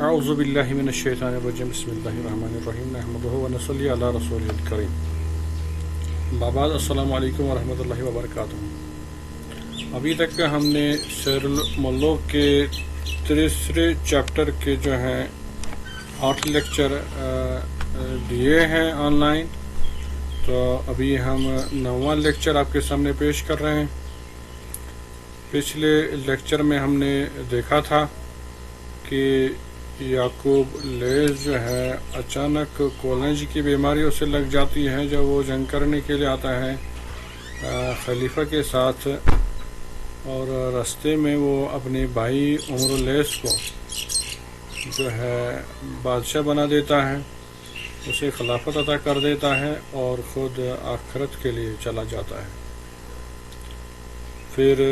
اعوذ باللہ من الشیطان الرجیم بسم اللہ الرحمن الرحیم نحمدہ ونصلی علی رسول الکریم بعد السلام علیکم ورحمۃ اللہ وبرکاتہ۔ ابھی تک ہم نے سیر الملوک کے تیسرے چیپٹر کے جو ہیں 8 لیکچر دیے ہیں آن لائن، تو ابھی ہم 9واں لیکچر آپ کے سامنے پیش کر رہے ہیں۔ پچھلے لیکچر میں ہم نے دیکھا تھا کہ یعقوب لیث جو ہے اچانک کولنج کی بیماریوں سے لگ جاتی ہے جب وہ جنگ کرنے کے لیے آتا ہے خلیفہ کے ساتھ، اور راستے میں وہ اپنے بھائی عمر لیث کو جو ہے بادشاہ بنا دیتا ہے، اسے خلافت عطا کر دیتا ہے اور خود آخرت کے لیے چلا جاتا ہے۔ پھر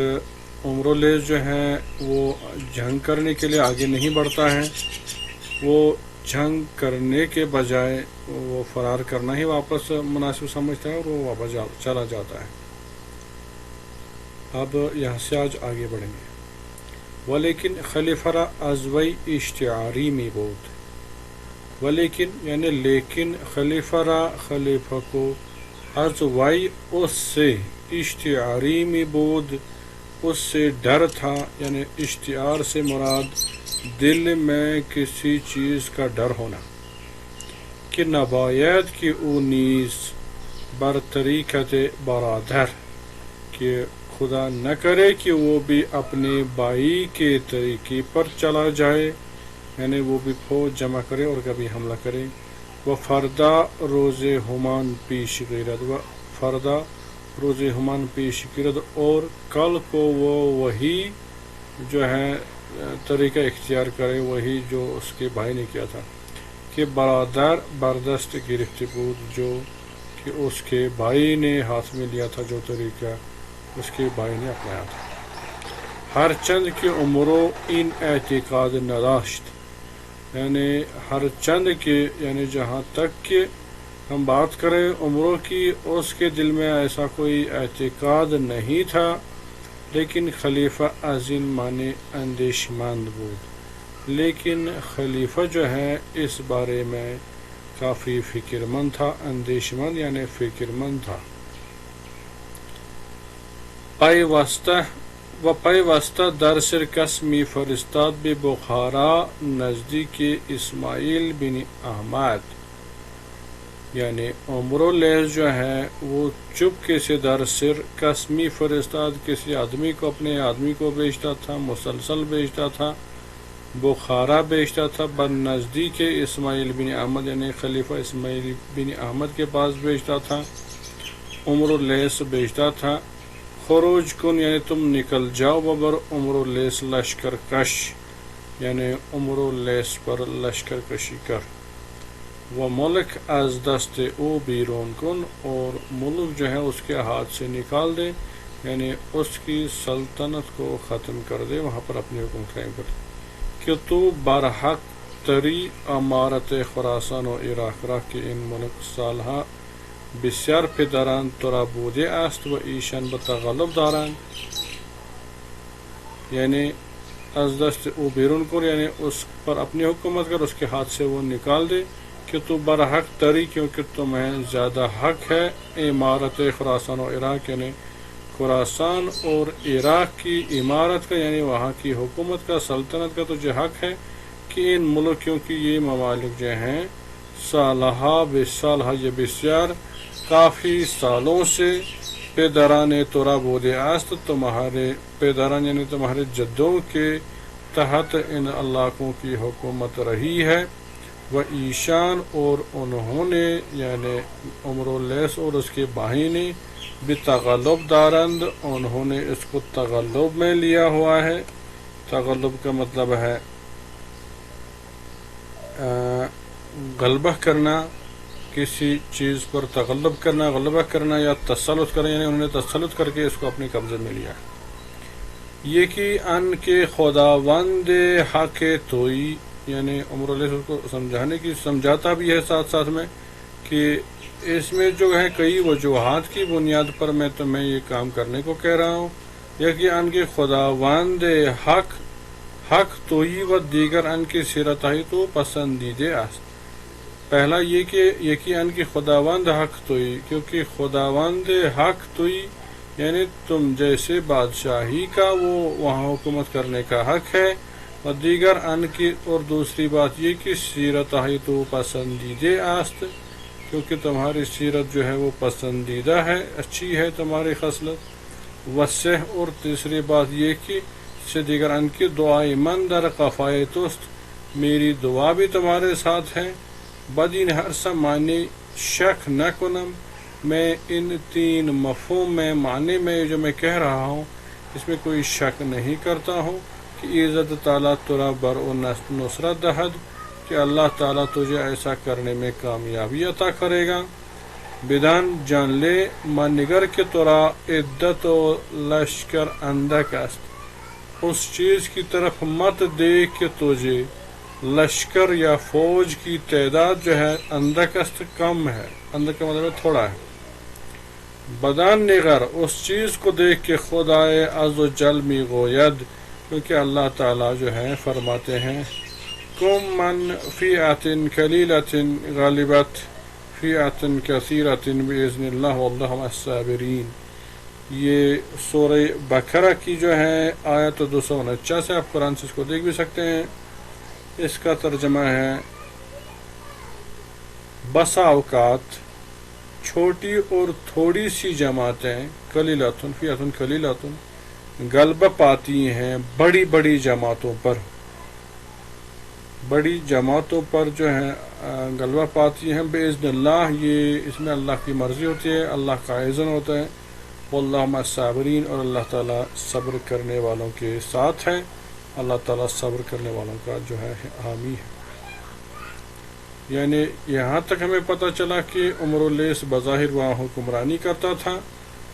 عمر لیث جو ہے وہ جنگ کرنے کے لیے آگے نہیں بڑھتا ہے، وہ جنگ کرنے کے بجائے وہ فرار کرنا ہی واپس مناسب سمجھتا ہے اور وہ واپس چلا جاتا ہے۔ اب یہاں سے آج آگے بڑھیں گے۔ ولیکن خلیفہ ازوی اشتعاری میں بود، ولیکن یعنی لیکن خلیفہ کو ازوی اس سے اشتعاری میں بود، اس سے ڈر تھا، یعنی اشتعار سے مراد دل میں کسی چیز کا ڈر ہونا، کہ نباید کی او نیز بر طریقت برادر، کہ خدا نہ کرے کہ وہ بھی اپنے بھائی کے طریقے پر چلا جائے، یعنی وہ بھی فوج جمع کرے اور کبھی حملہ کرے۔ وہ فردا روز ہمان پیش گرد، و فردا روز ہمان پیش گرد، اور کل کو وہ وہی جو ہے طریقہ اختیار کرے، وہی جو اس کے بھائی نے کیا تھا، کہ برادر بردست گرفت بود، جو کہ اس کے بھائی نے ہاتھ میں لیا تھا، جو طریقہ اس کے بھائی نے اپنایا تھا۔ ہر چند کی عمرو ان اعتقاد نداشت، یعنی ہر چند کے یعنی جہاں تک کہ ہم بات کریں عمروں کی، اس کے دل میں ایسا کوئی اعتقاد نہیں تھا، لیکن خلیفہ ازین مانے اندیش مند بود، لیکن خلیفہ جو ہے اس بارے میں کافی فکر مند تھا، اندیش مند یعنی فکر مند تھا۔ پیوستہ در سرکس می فرستاد به بخارا نزدیک اسماعیل بن احمد، یعنی عمر لیث جو ہے وہ چپکے سے در سر قسمی فرستاد، کسی آدمی کو اپنے آدمی کو بیچتا تھا، مسلسل بیچتا تھا، بخارا بیچتا تھا، بر نزدیک اسماعیل بن احمد یعنی خلیفہ اسماعیل بن احمد کے پاس بیچتا تھا، عمر لیث بیچتا تھا۔ خروج کن یعنی تم نکل جاؤ، ببر عمر لیث لشکر کش، یعنی عمر لیث پر لشکر کشی کر۔ وہ ملک از دست او بیرون کن، اور ملک جو ہے اس کے ہاتھ سے نکال دے، یعنی اس کی سلطنت کو ختم کر دے، وہاں پر اپنے حکم قائم کر دے، کہ تو برحق تری امارت خراسان و عراق را که این ملک سالها بسیار پدران تو را بوده است و ایشان به تغلب دارند، یعنی از دست او بیرون کن یعنی اس پر اپنی حکومت کر، اس کے ہاتھ سے وہ نکال دے، کہ تو برحق تری کیونکہ تمہیں زیادہ حق ہے، امارت خراسان و عراق یعنی خراسان اور عراق کی امارت کا یعنی وہاں کی حکومت کا، سلطنت کا تجھے حق ہے، کہ ان ملکوں کی یہ ممالک جو ہیں سالہا بسالہا یہ بسیار کافی سالوں سے پیدران تورا بودے است تمہارے پیدران یعنی تمہارے جدوں کے تحت ان علاقوں کی حکومت رہی ہے، و ایشان اور انہوں نے یعنی عمر لیث اور اس کے بھائی نے بتغلب دارند انہوں نے اس کو تغلب میں لیا ہوا ہے۔ تغلب کا مطلب ہے غلبہ کرنا، کسی چیز پر تغلب کرنا، غلبہ کرنا یا تسلط کرنا، یعنی انہوں نے تسلط کر کے اس کو اپنے قبضے میں لیا۔ یہ کہ ان کے خداوند حق توئی، یعنی عمر لیث کو سمجھانے کی سمجھاتا بھی ہے ساتھ ساتھ میں، کہ اس میں جو ہے کئی وجوہات کی بنیاد پر میں تمہیں یہ کام کرنے کو کہہ رہا ہوں، یہ کہ ان کے خداوند حق حق تویی و دیگر ان کی سیرتائی تو پسندیدے است. پہلا یہ کہ یکی ان کی خداوند حق تویی، کیونکہ خداوند حق تویی یعنی تم جیسے بادشاہی کا وہ وہاں حکومت کرنے کا حق ہے. اور دیگر ان کی، اور دوسری بات یہ کہ سیرتائی تو پسندیدے است، کیونکہ تمہاری سیرت جو ہے وہ پسندیدہ ہے، اچھی ہے تمہاری خصلت. وسح، اور تیسری بات یہ کہ سے دیگر ان کی دعائی من در قفائے توست، میری دعا بھی تمہارے ساتھ ہے. بدین ہر معنی شک نہ کنم، میں ان تین مفہوم میں معنی میں جو میں کہہ رہا ہوں اس میں کوئی شک نہیں کرتا ہوں کہ عزت تعالیٰ ترا بر و نصرت دہد، کہ اللہ تعالیٰ تجھے ایسا کرنے میں کامیابی عطا کرے گا. بدان جان لے من نگر کے ترا عدت و لشکر اندک است، اس چیز کی طرف مت دیکھ کہ تجھے لشکر یا فوج کی تعداد جو ہے اندک است کم ہے، اندک کا مطلب تھوڑا ہے. بدان نگر، اس چیز کو دیکھ کے خدائے عز و جل می گوید، کیونکہ اللہ تعالیٰ جو ہے فرماتے ہیں کم من فیعت قلیلۃ غلبت فیعت کثیرۃ باذن اللہ واللہ مع الصابرین. یہ سورہ بقرہ کی جو ہے آیت 249 ہے، آپ قرآن سے اس کو دیکھ بھی سکتے ہیں. اس کا ترجمہ ہے بسا اوقات چھوٹی اور تھوڑی سی جماعتیں قلیلۃ فیعت قلیلۃ غلبہ پاتی ہیں بڑی بڑی جماعتوں پر، بڑی جماعتوں پر جو ہے غلبہ پاتی ہیں باذن اللہ. یہ اس میں اللہ کی مرضی ہوتی ہے، اللہ کا اذن ہوتا ہے. واللہ مع الصابرین، اور اللہ تعالیٰ صبر کرنے والوں کے ساتھ ہے. اللہ تعالیٰ صبر کرنے والوں کا جو ہے حامی ہے. یعنی یہاں تک ہمیں پتہ چلا کہ عمر اللیث بظاہر وہاں حکمرانی کرتا تھا،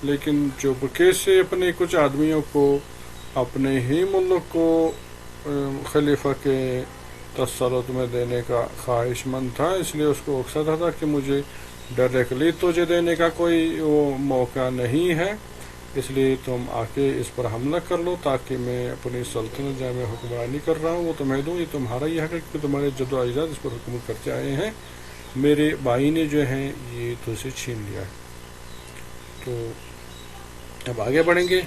لیکن چپکے سے اپنے کچھ آدمیوں کو اپنے ہی ملک کو خلیفہ کے تسلط میں دینے کا خواہش مند تھا. اس لیے اس کو اکساتا تھا کہ مجھے ڈائریکٹلی تجھے دینے کا کوئی وہ موقع نہیں ہے، اس لیے تم آ کے اس پر حملہ کر لو تاکہ میں اپنی سلطنت جہاں میں حکمرانی کر رہا ہوں وہ تمہیں دوں. یہ تمہارا یہ حق ہے کہ تمہارے جد و اجداد اس پر حکومت کرتے آئے ہیں، میرے بھائی نے جو ہے یہ تجھ سے چھین لیا ہے. تو اب آگے بڑھیں گے.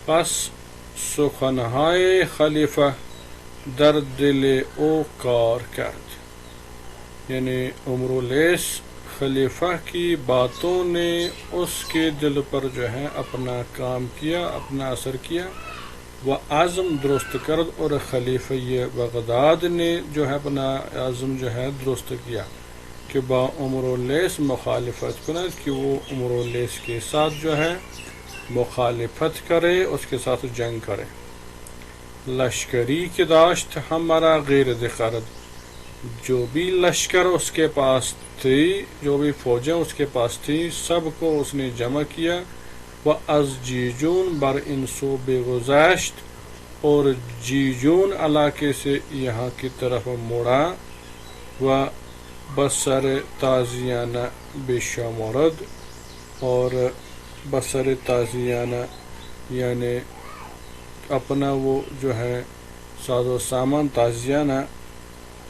پس سخنہائے خلیفہ در دل او کار کرد، یعنی عمر اللیث خلیفہ کی باتوں نے اس کے دل پر جو ہے اپنا کام کیا، اپنا اثر کیا. وہ عزم درست کرد، اور خلیفہ بغداد نے جو ہے اپنا عزم جو ہے درست کیا کہ با عمر اللیث مخالفت کند، کہ وہ عمر اللیث کے ساتھ جو ہے مخالفت کرے، اس کے ساتھ جنگ کرے. لشکری کی داشت ہمارا غیر ذکرد، جو بھی لشکر اس کے پاس تھی، جو بھی فوجیں اس کے پاس تھی، سب کو اس نے جمع کیا. وہ از جیجون بر انسو بے گزشت، اور جیجون علاقے سے یہاں کی طرف مڑا. و بسر تازیانہ بے شمارد، اور بسر تازیانہ یعنی اپنا وہ جو ہے ساز و سامان تازیانہ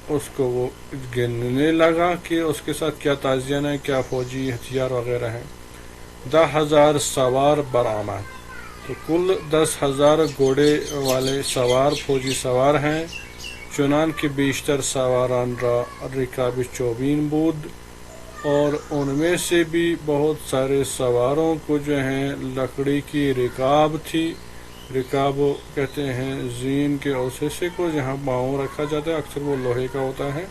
اس کو وہ گننے لگا کہ اس کے ساتھ کیا تازیانہ ہے، کیا فوجی ہتھیار وغیرہ ہیں. 10,000 سوار برآمد، تو کل 10,000 گھوڑے والے سوار فوجی سوار ہیں. چنان کے بیشتر سواران را رکاب چوبین بود، اور ان میں سے بھی بہت سارے سواروں کو جو ہیں لکڑی کی رکاب تھی. رکاب کہتے ہیں زین کے اوسیسے کو جہاں پاؤں رکھا جاتا ہے، اکثر وہ لوہے کا ہوتا ہے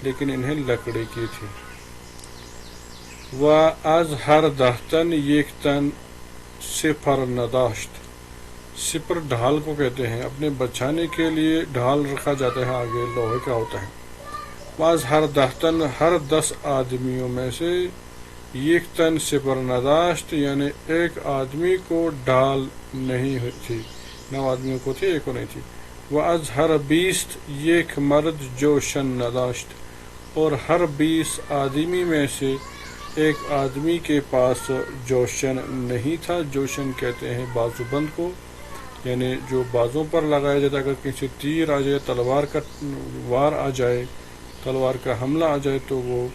لیکن انہیں لکڑی کی تھی. و از ہر دہتن یک تن سپر نداشت، سپر ڈھال کو کہتے ہیں، اپنے بچانے کے لیے ڈھال رکھا جاتا ہے، آگے لوہے کا ہوتا ہے. بعض ہر دہتن، ہر 10 آدمیوں میں سے، یک تن سپر نداشت یعنی ایک آدمی کو ڈھال نہیں تھی، 9 آدمیوں کو تھی، ایک کو نہیں تھی. وہ از ہر 20 یک مرد جوشن نداشت، اور ہر 20 آدمی میں سے ایک آدمی کے پاس جوشن نہیں تھا. جوشن کہتے ہیں بازو بند کو. یعنی جو بازوں پر لگایا جاتا ہے، اگر کسی تیر آ جائے، تلوار کا وار آ جائے، تلوار کا حملہ آ جائے تو وہ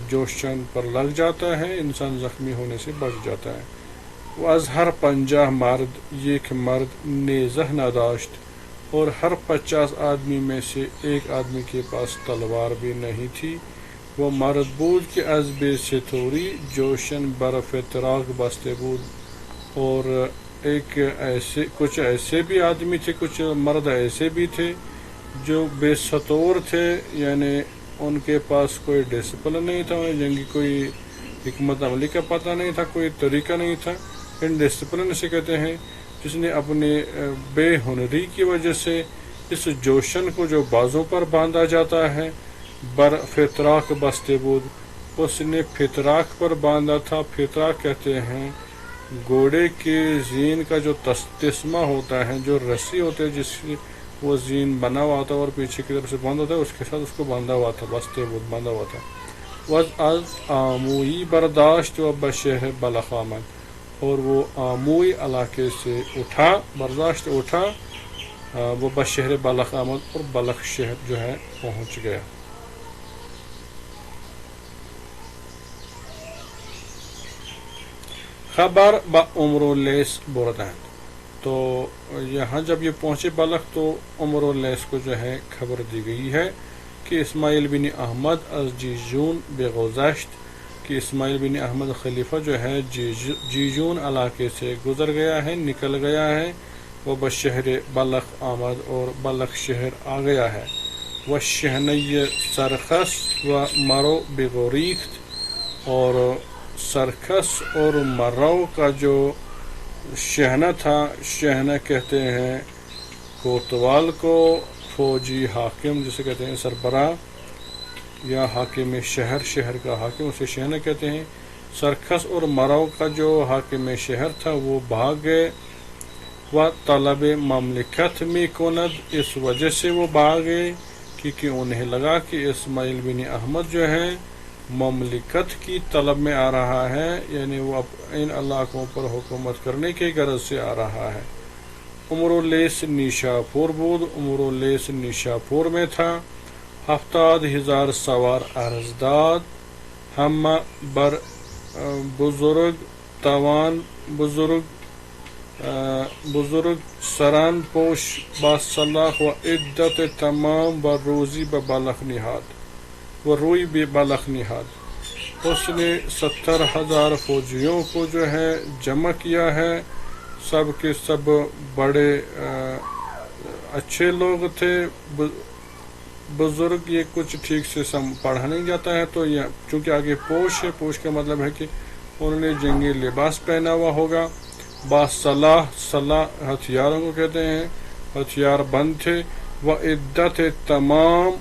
جوشن پر لگ جاتا ہے، انسان زخمی ہونے سے بچ جاتا ہے۔ وہ از ہر 50 مرد یک مرد نیزہ نداشت، اور ہر 50 آدمی میں سے ایک آدمی کے پاس تلوار بھی نہیں تھی۔ وہ مرد بود کہ از بے ستوری جوشن بر فتراک بستے بود، اور کچھ ایسے بھی آدمی تھے، کچھ مرد ایسے بھی تھے جو بے ستور تھے، یعنی ان کے پاس کوئی ڈسپلن نہیں تھا، جنگی کوئی حکمت عملی کا پتہ نہیں تھا، کوئی طریقہ نہیں تھا۔ ان ڈسپلن سے کہتے ہیں جس نے اپنے بے ہنری کی وجہ سے اس جوشن کو جو بازوں پر باندھا جاتا ہے، بر فتراک بستے بود، اس نے فتراک پر باندھا تھا۔ فتراک کہتے ہیں گھوڑے کے زین کا جو تسمہ ہوتا ہے، جو رسی ہوتی ہے جس سے وہ زین بنا ہوا ہوتا ہے اور پیچھے کی طرف سے باندھا ہوتا ہے، اس کے ساتھ اس کو باندھا ہوا تھا، بستے بود باندھا ہوا تھا۔ وز از آموئی برداشت و بشہر بلخ آمد، اور وہ آموئی علاقے سے اٹھا، برداشت اٹھا، وہ بشہر بلخ آمد، اور بلخ شہر جو ہے پہنچ گیا۔ خبر با عمر لیس بردن، تو یہاں جب یہ پہنچے بلخ تو عمر لیس کو جو ہے خبر دی گئی ہے کہ اسماعیل بن احمد از جیجون بگذشت، کہ اسماعیل بن احمد خلیفہ جو ہے جیجون علاقے سے گزر گیا ہے، نکل گیا ہے۔ وہ بشہر بلخ آمد، اور بلخ شہر آ گیا ہے۔ وہ شہنی سرخس و مرو بگوریخت، اور سرخس اور مرو کا جو شہنہ تھا، شہنہ کہتے ہیں کوتوال کو، فوجی حاکم جسے کہتے ہیں سربراہ یا حاکم شہر، شہر کا حاکم، اسے شہنہ کہتے ہیں۔ سرخس اور مرو کا جو حاکم شہر تھا وہ بھاگ گئے۔ و طلب مملکت میں کند، اس وجہ سے وہ بھاگ گئے کیونکہ انہیں لگا کہ اسماعیل بن احمد جو ہے مملکت کی طلب میں آ رہا ہے، یعنی وہ ان علاقوں پر حکومت کرنے کی غرض سے آ رہا ہے۔ عمر لیس نیشاپور بود، عمر لیس نیشاپور میں تھا۔ 70,000 سوار ارزداد، ہم بر بزرگ توان بزرگ سران پوش با صلاح و عدت تمام و روزی ببلخ نہاد، وہ روئی بھی بلخ نہاد۔ اس نے 70,000 فوجیوں کو جو ہے جمع کیا ہے، سب کے سب بڑے اچھے لوگ تھے، بزرگ یہ کچھ ٹھیک سے پڑھا نہیں جاتا ہے تو چونکہ آگے پوش ہے، پوش کا مطلب ہے کہ انہوں نے جنگی لباس پہنا ہوا ہوگا۔ باصلاح، صلاح ہتھیاروں کو کہتے ہیں، ہتھیار بند تھے۔ وہ عدت تمام،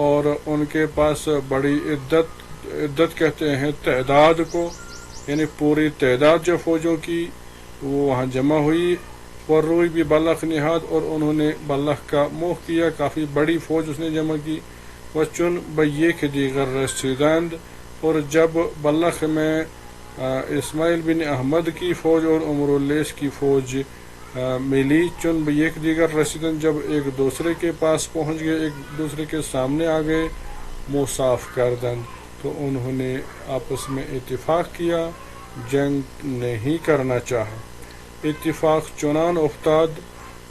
اور ان کے پاس بڑی عدت کہتے ہیں تعداد کو، یعنی پوری تعداد جو فوجوں کی وہ وہاں جمع ہوئی۔ اور روئی بھی بلخ نہاد، اور انہوں نے بلخ کا منہ کیا، کافی بڑی فوج اس نے جمع کی۔ وہ چن بیک دیگر رسیدند، اور جب بلخ میں اسماعیل بن احمد کی فوج اور عمر لیس کی فوج ملی، چن بیک دیگر رسیدند، جب ایک دوسرے کے پاس پہنچ گئے، ایک دوسرے کے سامنے آ گئے، مصاف کردند، تو انہوں نے آپس میں اتفاق کیا، جنگ نہیں کرنا چاہا۔ اتفاق چنان افتاد،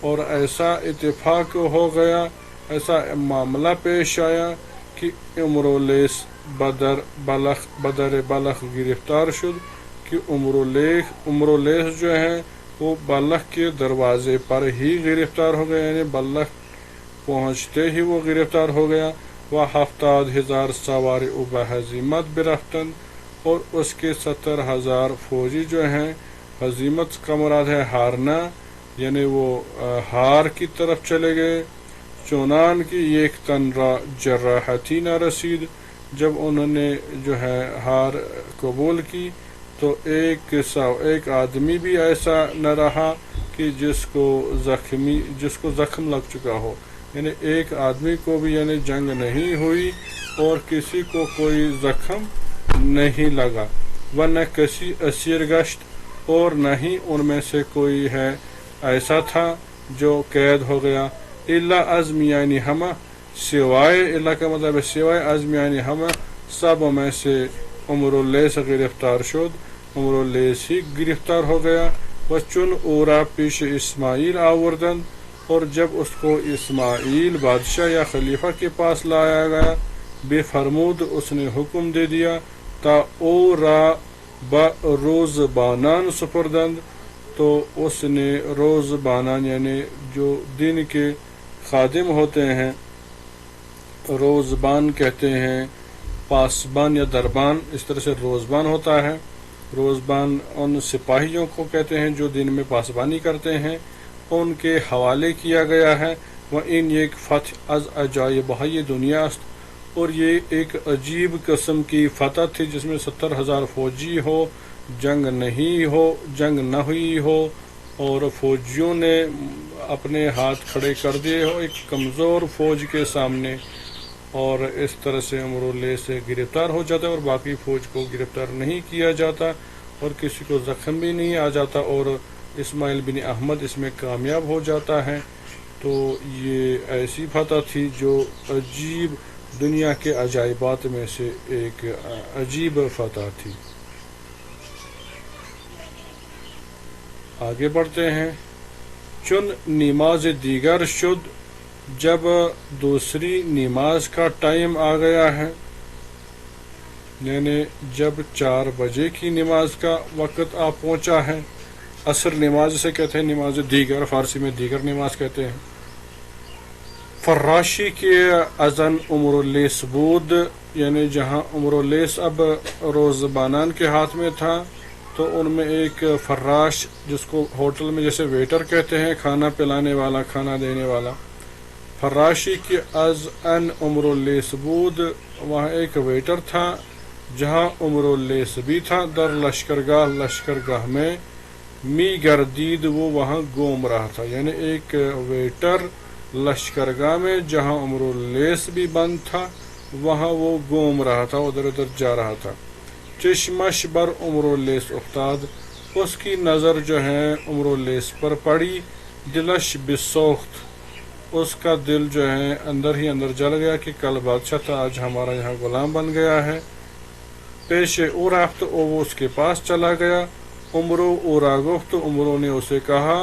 اور ایسا اتفاق ہو گیا، ایسا معاملہ پیش آیا کہ عمر لیس بدر بلخ گرفتار شد، کہ عمر لیس جو ہے وہ بلخ کے دروازے پر ہی گرفتار ہو گیا، یعنی بلخ پہنچتے ہی وہ گرفتار ہو گیا۔ وہ 70,000 سوار او بہزیمت برفتن، اور اس کے 70,000 فوجی جو ہیں، ہزیمت کا مراد ہے ہارنا، یعنی وہ ہار کی طرف چلے گئے۔ چونان کی ایک تن را جراحتی نہ رسید، جب انہوں نے جو ہے ہار قبول کی تو ایک آدمی بھی ایسا نہ رہا کہ جس کو زخم لگ چکا ہو، یعنی ایک آدمی کو بھی یعنی جنگ نہیں ہوئی اور کسی کو کوئی زخم نہیں لگا۔ وہ نہ کسی اسیر گشت، اور نہ ہی ان میں سے کوئی ہے ایسا تھا جو قید ہو گیا، الا عزم یعنی ہم، سوائے، الا کا مطلب ہے سوائے، عزم یعنی ہم سب میں سے عمر اللیث گرفتار شد، عمر اللیث ہی گرفتار ہو گیا، وچن اورا پیش اسماعیل آوردند، اور جب اس کو اسماعیل بادشاہ یا خلیفہ کے پاس لایا گیا، بے فرمود اس نے حکم دے دیا، تا او را با روز بانان سپردند، تو اس نے روز بانان یعنی جو دن کے خادم ہوتے ہیں، روزبان کہتے ہیں، پاسبان یا دربان، اس طرح سے روزبان ہوتا ہے، روزبان ان سپاہیوں کو کہتے ہیں جو دن میں پاسبانی کرتے ہیں، ان کے حوالے کیا گیا ہے، وہ ان ایک فتح از عجائب یہ دنیا است، اور یہ ایک عجیب قسم کی فتح تھی جس میں 70,000 فوجی ہو، جنگ نہ ہوئی ہو، اور فوجیوں نے اپنے ہاتھ کھڑے کر دیے ہو ایک کمزور فوج کے سامنے، اور اس طرح سے عمر اللیث سے گرفتار ہو جاتا ہے، اور باقی فوج کو گرفتار نہیں کیا جاتا، اور کسی کو زخم بھی نہیں آ جاتا، اور اسماعیل بن احمد اس میں کامیاب ہو جاتا ہے۔ تو یہ ایسی فتح تھی جو عجیب، دنیا کے عجائبات میں سے ایک عجیب فتح تھی۔ آگے بڑھتے ہیں۔ چن نماز دیگر شد، جب دوسری نماز کا ٹائم آ گیا ہے، یعنی جب 4 بجے کی نماز کا وقت آ پہنچا ہے، عصر نماز سے کہتے ہیں، نماز دیگر فارسی میں دیگر نماز کہتے ہیں۔ فراشی کے اذن عمر اللیث بود، یعنی جہاں عمر اللیث اب روزبانان کے ہاتھ میں تھا، تو ان میں ایک فراش، جس کو ہوٹل میں جیسے ویٹر کہتے ہیں، کھانا پلانے والا، کھانا دینے والا، فراشی کے از ان عمر اللیث بود، وہاں ایک ویٹر تھا جہاں عمر اللیث بھی تھا، در لشکرگاہ میں، می گردید، وہ وہاں گھوم رہا تھا، یعنی ایک ویٹر لشکرگاہ میں جہاں عمر اللیث بھی بند تھا، وہاں وہ گھوم رہا تھا، ادھر ادھر جا رہا تھا۔ چشمش بر عمر اللیث افتاد، اس کی نظر جو ہے عمر اللیث پر پڑی، دلش بسوخت، اس کا دل جو ہے اندر ہی اندر جل گیا کہ کل بادشاہ تھا، آج ہمارا یہاں غلام بن گیا ہے۔ پیش او رفت، وہ اس کے پاس چلا گیا، عمرو او را گفت، عمرو نے اسے کہا،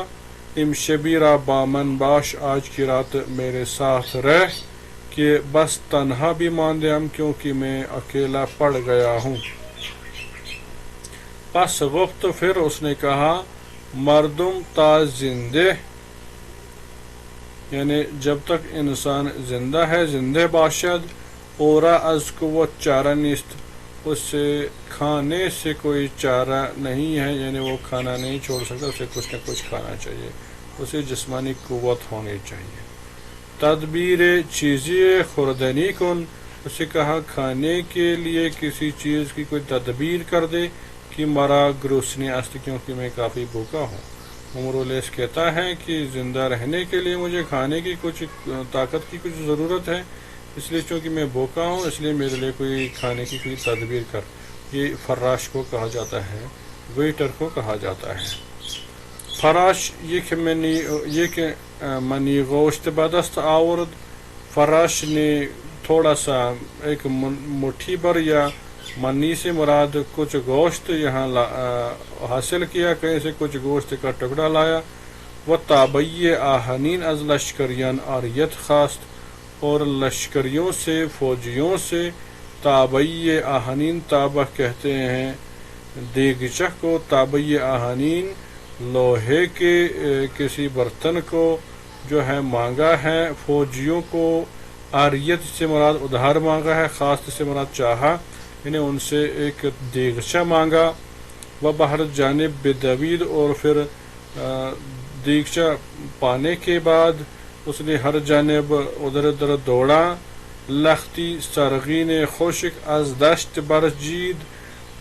امشبی را با من باش، آج کی رات میرے ساتھ رہ، کہ بس تنہا بھی ماندے ہم، کیونکہ میں اکیلا پڑ گیا ہوں۔ پس گفت، پھر اس نے کہا، مردم تا زندہ، یعنی جب تک انسان زندہ ہے، زندہ باشد، اورا از قوت چارہ نیست، اس سے کھانے سے کوئی چارہ نہیں ہے، یعنی وہ کھانا نہیں چھوڑ سکتا، اسے کچھ نہ کچھ کھانا چاہیے، اسے جسمانی قوت ہونی چاہیے۔ تدبیر چیزی خوردنی کن، اسے کہا کھانے کے لیے کسی چیز کی کوئی تدبیر کر دے، کہ مرا گروسنی است، کیونکہ میں کافی بھوکا ہوں۔ عمر اللیث کہتا ہے کہ زندہ رہنے کے لیے مجھے کھانے کی کچھ طاقت کی کچھ ضرورت ہے، اس لیے چونکہ میں بھوکا ہوں، اس لیے میرے لیے کوئی کھانے کی کوئی تدبیر کر۔ یہ فراش کو کہا جاتا ہے، ویٹر کو کہا جاتا ہے۔ فراش یک منی گوشت بدست آورد، فراش نے تھوڑا سا ایک مٹھی بھر یا منی سے مراد کچھ گوشت یہاں حاصل کیا، کہیں سے کچھ گوشت کا ٹکڑا لایا۔ وہ تابعی آہنین از لشکریان آریت خواست، اور لشکریوں سے، فوجیوں سے، تابعی آہنین، تابع کہتے ہیں دیگچہ کو، تابعی آہنین لوہے کے کسی برتن کو جو ہے مانگا ہے، فوجیوں کو آریت سے مراد ادھار مانگا ہے، خواست سے مراد چاہا، یعنی ان سے ایک دیگچہ مانگا۔ وہ باہر جانب بدوید، اور پھر دیگچہ پانے کے بعد اس نے ہر جانب ادھر ادھر دوڑا۔ لختی سرگین خشک از دشت برجید،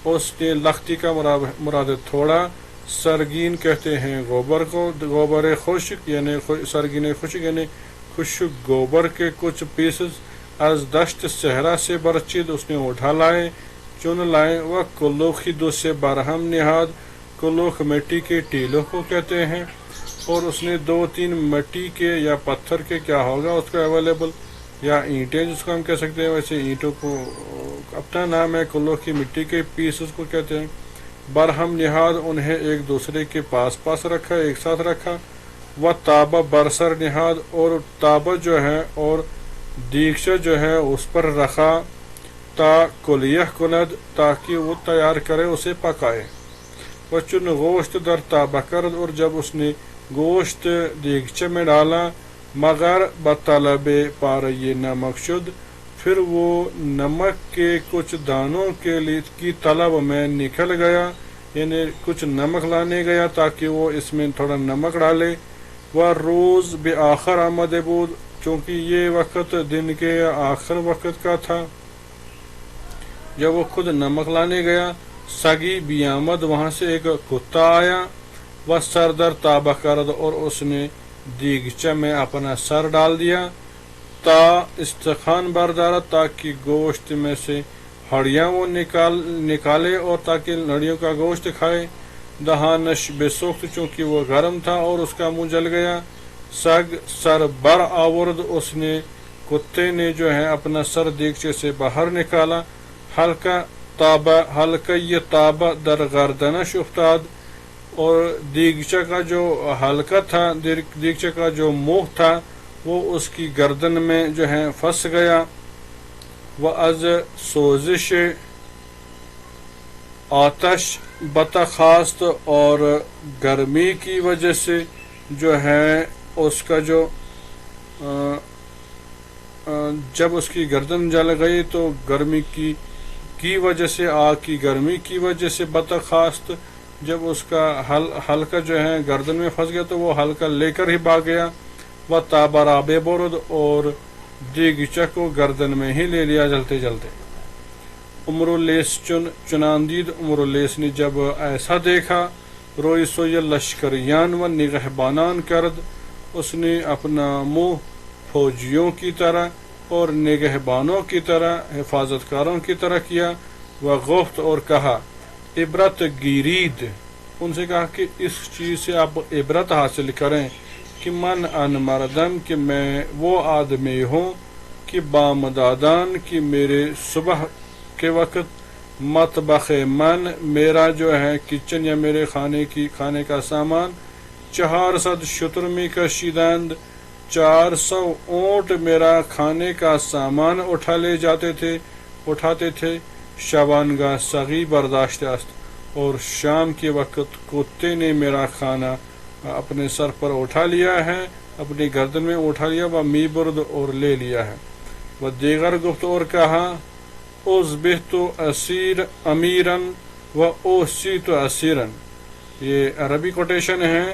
اس نے لختی کا مراد تھوڑا، سرگین کہتے ہیں گوبر کو، گوبر خشک یعنی سرگین خشک یعنی خشک گوبر کے کچھ پیسز، از دشت صحرا سے برچید، اس نے اٹھا لائے، چن لائے۔ وہ کلوخی دو سے برہم نہاد، کلوخ مٹی کے ٹیلوں کو کہتے ہیں۔ اور اس نے 2-3 مٹی کے یا پتھر کے کیا ہوگا اس کا اویلیبل یا اینٹیں جس کو ہم کہہ سکتے ہیں، ویسے اینٹوں کو اپنا نام ہے، کلو کی مٹی کے پیسز کو کہتے ہیں، برہم نہاد انہیں ایک دوسرے کے پاس رکھا، ایک ساتھ رکھا، و تابہ برسر نہاد اور تابہ جو ہے اور دیگچہ جو ہے اس پر رکھا، تا کلیہ کند تاکہ وہ تیار کرے اسے پکائے، وچن گوشت در تابہ کرد اور جب اس نے گوشت دیگچے میں ڈالا، مگر بطلب پارے نمک شد، پھر وہ نمک کے کچھ دانوں کے لیے کی طلب میں نکل گیا، یعنی کچھ نمک لانے گیا تاکہ وہ اس میں تھوڑا نمک ڈالے، وہ روز بآخر آمد بود، چونکہ یہ وقت دن کے آخر وقت کا تھا، جب وہ خود نمک لانے گیا، سگی بیامد وہاں سے ایک کتا آیا، وہ سردر تابہ کرد اور اس نے دیگچہ میں اپنا سر ڈال دیا، تا استخوان بردارت تاکہ گوشت میں سے ہڑیاں وہ نکالے اور تاکہ لڑیوں کا گوشت کھائے، دہانش بے سخت چونکہ وہ گرم تھا اور اس کا منہ جل گیا، سگ سر بر آورد اس نے کتے نے جو ہے اپنا سر دیگچے سے باہر نکالا، حلقہ یہ تابہ در گردنش افتاد، اور دیگچہ کا جو حلقہ تھا، دیگچہ کا جو منہ تھا وہ اس کی گردن میں جو ہے پھنس گیا، وہ از سوزش آتش بتخاست اور گرمی کی وجہ سے جو ہے اس کا جو جب اس کی گردن جل گئی تو گرمی کی وجہ سے، آگ کی گرمی کی وجہ سے، بتخاست جب اس کا حلقہ جو ہے گردن میں پھنس گیا تو وہ حلقہ لے کر ہی بھاگ گیا، وہ تابر آبے برد اور دیگچہ کو گردن میں ہی لے لیا جلتے جلتے، امراللیس چناندید امراللیس نے جب ایسا دیکھا، روئی سوی لشکریان و نگہبانان کرد، اس نے اپنا منہ فوجیوں کی طرح اور نگہبانوں کی طرح، حفاظت کاروں کی طرح کیا، وہ گفت اور کہا، عبرت گیرید، ان سے کہا کہ اس چیز سے آپ عبرت حاصل کریں کہ من ان مردم، کہ میں وہ آدمی ہوں کہ بامدادان کی میرے صبح کے وقت، مطبخ من میرا جو ہے کچن یا میرے کھانے کا سامان، 400 شتر می کشیدند، 400 اونٹ میرا کھانے کا سامان اٹھاتے تھے، شبانگاہ سگی برداشت است، اور شام کے وقت کتے نے میرا کھانا اپنے سر پر اٹھا لیا ہے، اپنی گردن میں اٹھا لیا، وہ می برد اور لے لیا ہے، وہ دیگر گفت اور کہا، اصبحت اسیر امیرن و اوسیت اسیرن، یہ عربی کوٹیشن ہے،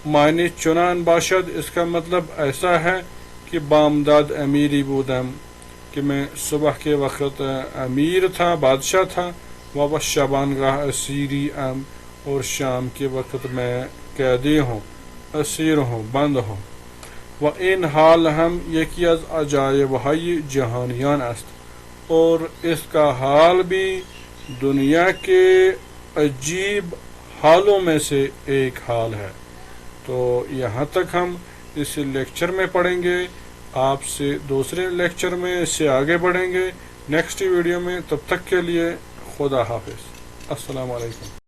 معنی چنان باشد، اس کا مطلب ایسا ہے کہ بامداد امیری بودم، کہ میں صبح کے وقت امیر تھا، بادشاہ تھا، و شبانگاہ اسیری ام، اور شام کے وقت میں قیدی ہوں، اسیر ہوں، بند ہوں، و این حال ہم یکی از عجائب های جہانیان است، اور اس کا حال بھی دنیا کے عجیب حالوں میں سے ایک حال ہے۔ تو یہاں تک ہم اس لیکچر میں پڑھیں گے، آپ سے دوسرے لیکچر میں اس سے آگے بڑھیں گے نیکسٹ ویڈیو میں، تب تک کے لیے خدا حافظ، السلام علیکم۔